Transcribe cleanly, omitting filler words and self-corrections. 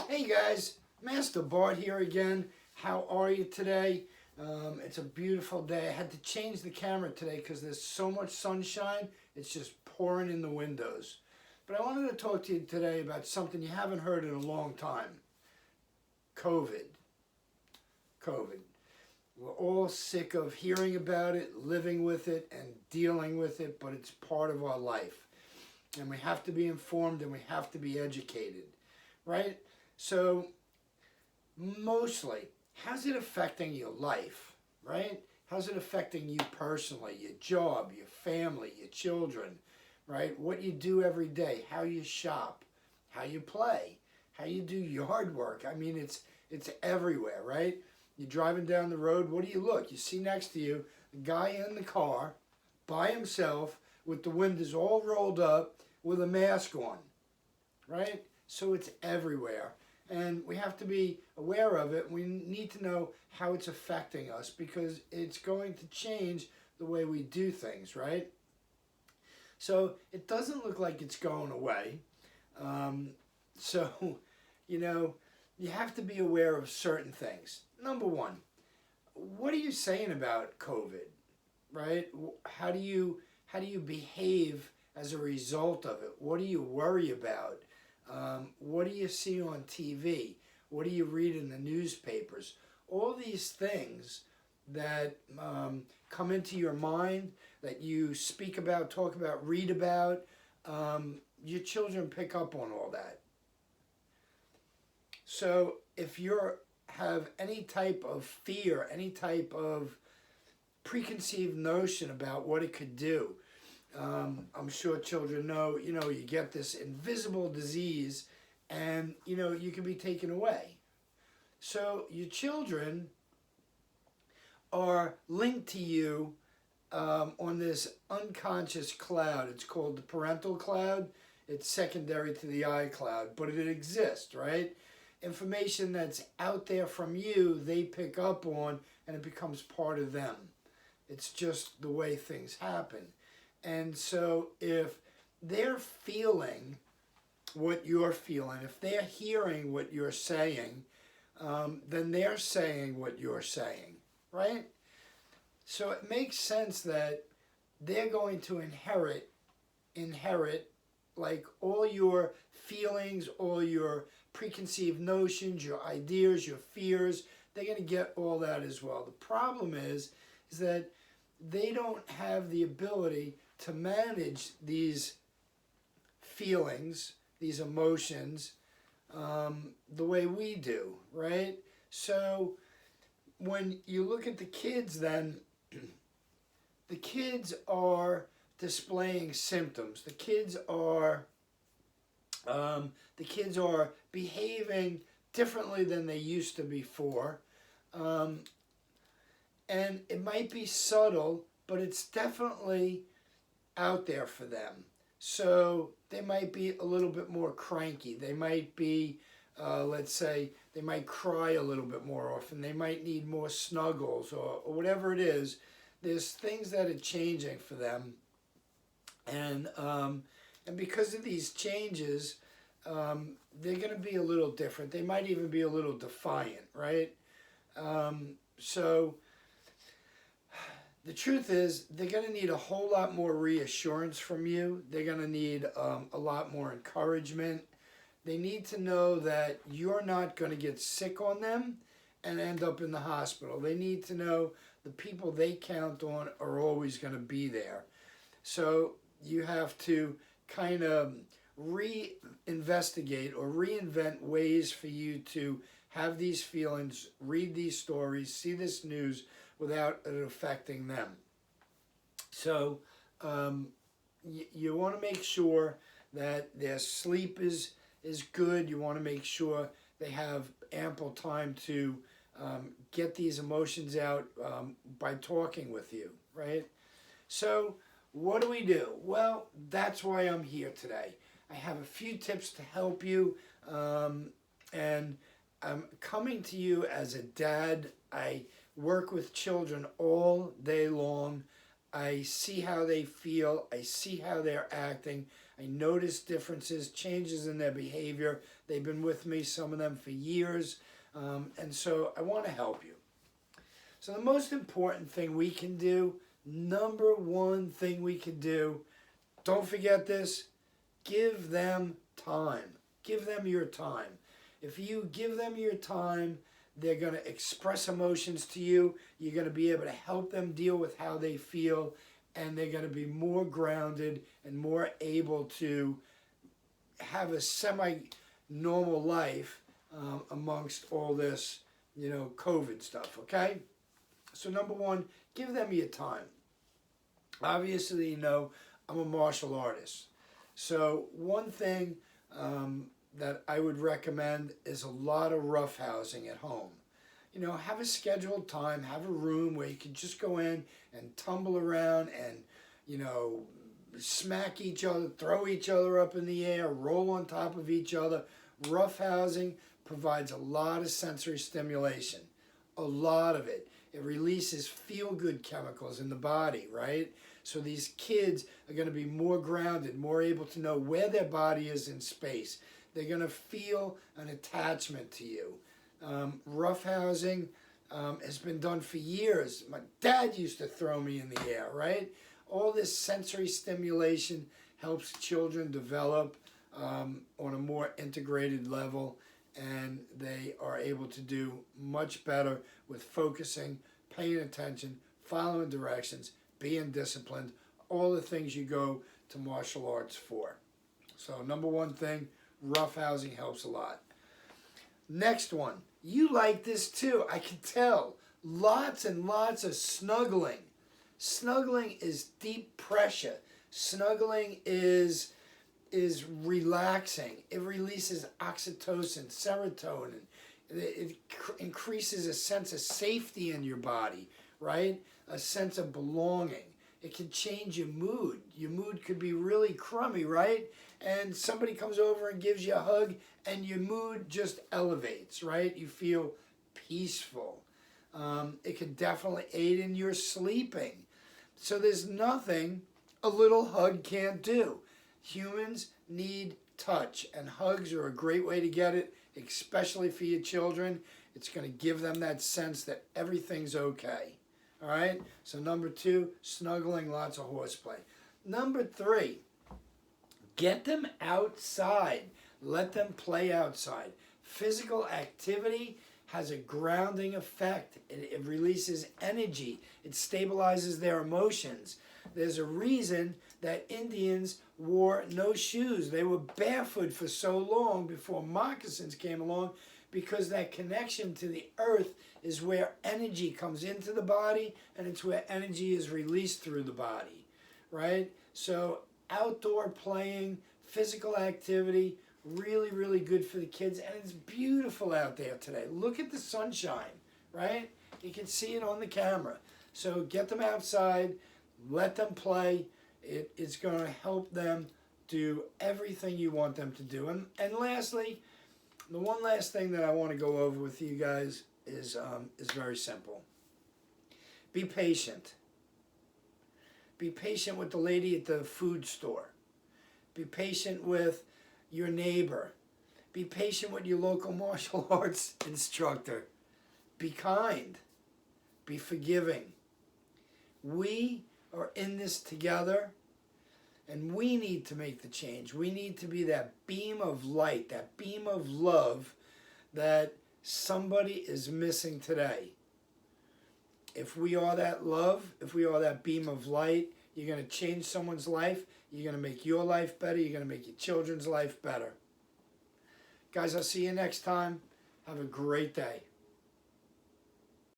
Hey guys, Master Bart here again. How are you today? It's a beautiful day. I had to change the camera today because there's so much sunshine. It's just pouring in the windows. But I wanted to talk to you today about something you haven't heard in a long time. COVID. COVID. We're all sick of hearing about it, living with it, and dealing with it, but it's part of our life. And we have to be informed and we have to be educated, right? So, mostly, how's it affecting your life, right? How's it affecting you personally, your job, your family, your children, right? What you do every day, how you shop, how you play, how you do yard work. I mean, it's everywhere, right? You're driving down the road, what do you look? You see next to you a guy in the car by himself with the windows all rolled up with a mask on, right? So it's everywhere. And we have to be aware of it. We need to know how it's affecting us because it's going to change the way we do things, right? So it doesn't look like it's going away. So, you have to be aware of certain things. Number one, what are you saying about COVID, right? How do you behave as a result of it? What do you worry about? What do you see on TV? What do you read in the newspapers? All these things that come into your mind, that you speak about, talk about, read about, your children pick up on all that. So if you have any type of fear, any type of preconceived notion about what it could do, I'm sure children know, you get this invisible disease and, you can be taken away. So your children are linked to you on this unconscious cloud. It's called the parental cloud. It's secondary to the iCloud, but it exists, right? Information that's out there from you, they pick up on and it becomes part of them. It's just the way things happen. And so if they're feeling what you're feeling, if they're hearing what you're saying, then they're saying what you're saying, right? So it makes sense that they're going to inherit like all your feelings, all your preconceived notions, your ideas, your fears. They're going to get all that as well. The problem is that they don't have the ability to manage these feelings, these emotions, the way we do, right? So when you look at the kids, then the kids are displaying symptoms. The kids are behaving differently than they used to before. And it might be subtle, but it's definitely out there for them. So they might be a little bit more cranky. They might be, let's say, they might cry a little bit more often. They might need more snuggles or whatever it is. There's things that are changing for them. And because of these changes, they're going to be a little different. They might even be a little defiant, right? So the truth is, they're going to need a whole lot more reassurance from you. They're going to need a lot more encouragement. They need to know that you're not going to get sick on them and end up in the hospital. They need to know the people they count on are always going to be there. So you have to kind of reinvestigate or reinvent ways for you to have these feelings, read these stories, see this news without it affecting them. So you want to make sure that their sleep is good. You want to make sure they have ample time to get these emotions out by talking with you, right? So what do? Well, that's why I'm here today. I have a few tips to help you, and I'm coming to you as a dad. I work with children all day long. I see how they feel. I see how they're acting. I notice differences, changes in their behavior. They've been with me, some of them for years. And so I want to help you. So the most important thing we can do, number one thing we can do, don't forget this, give them time. Give them your time. If you give them your time, they're going to express emotions to you. You're going to be able to help them deal with how they feel, and they're going to be more grounded and more able to have a semi-normal life amongst all this, COVID stuff, okay? So number one, give them your time. Obviously, I'm a martial artist. So one thing that I would recommend is a lot of roughhousing at home. Have a scheduled time, have a room where you can just go in and tumble around and, smack each other, throw each other up in the air, roll on top of each other. Roughhousing provides a lot of sensory stimulation, a lot of it. It releases feel-good chemicals in the body, right? So these kids are going to be more grounded, more able to know where their body is in space. They're going to feel an attachment to you. Roughhousing has been done for years. My dad used to throw me in the air, right? All this sensory stimulation helps children develop on a more integrated level, and they are able to do much better with focusing, paying attention, following directions, being disciplined, all the things you go to martial arts for. So number one thing, roughhousing helps a lot. Next one, you like this too, I can tell. Lots and lots of snuggling. Snuggling is deep pressure. Snuggling is relaxing. It releases oxytocin, serotonin. It increases a sense of safety in your body, right? A sense of belonging. It can change your mood. Your mood could be really crummy, right? And somebody comes over and gives you a hug and your mood just elevates, right? You feel peaceful. It could definitely aid in your sleeping. So there's nothing a little hug can't do. Humans need touch, and hugs are a great way to get it, especially for your children. It's going to give them that sense that everything's okay. All right? So number two, snuggling, lots of horseplay. Number three, get them outside. Let them play outside. Physical activity has a grounding effect. It releases energy. It stabilizes their emotions. There's a reason that Indians wore no shoes. They were barefoot for so long before moccasins came along, because that connection to the earth is where energy comes into the body, and it's where energy is released through the body, right? So outdoor playing, physical activity, really, really good for the kids, and it's beautiful out there today. Look at the sunshine, right? You can see it on the camera. So get them outside, let them play. It's going to help them do everything you want them to do. And lastly, the one last thing that I want to go over with you guys is very simple. Be patient. Be patient with the lady at the food store. Be patient with your neighbor. Be patient with your local martial arts instructor. Be kind. Be forgiving. We are in this together, and we need to make the change. We need to be that beam of light, that beam of love that somebody is missing today. If we are that love, if we are that beam of light, you're going to change someone's life. You're going to make your life better. You're going to make your children's life better. Guys, I'll see you next time. Have a great day.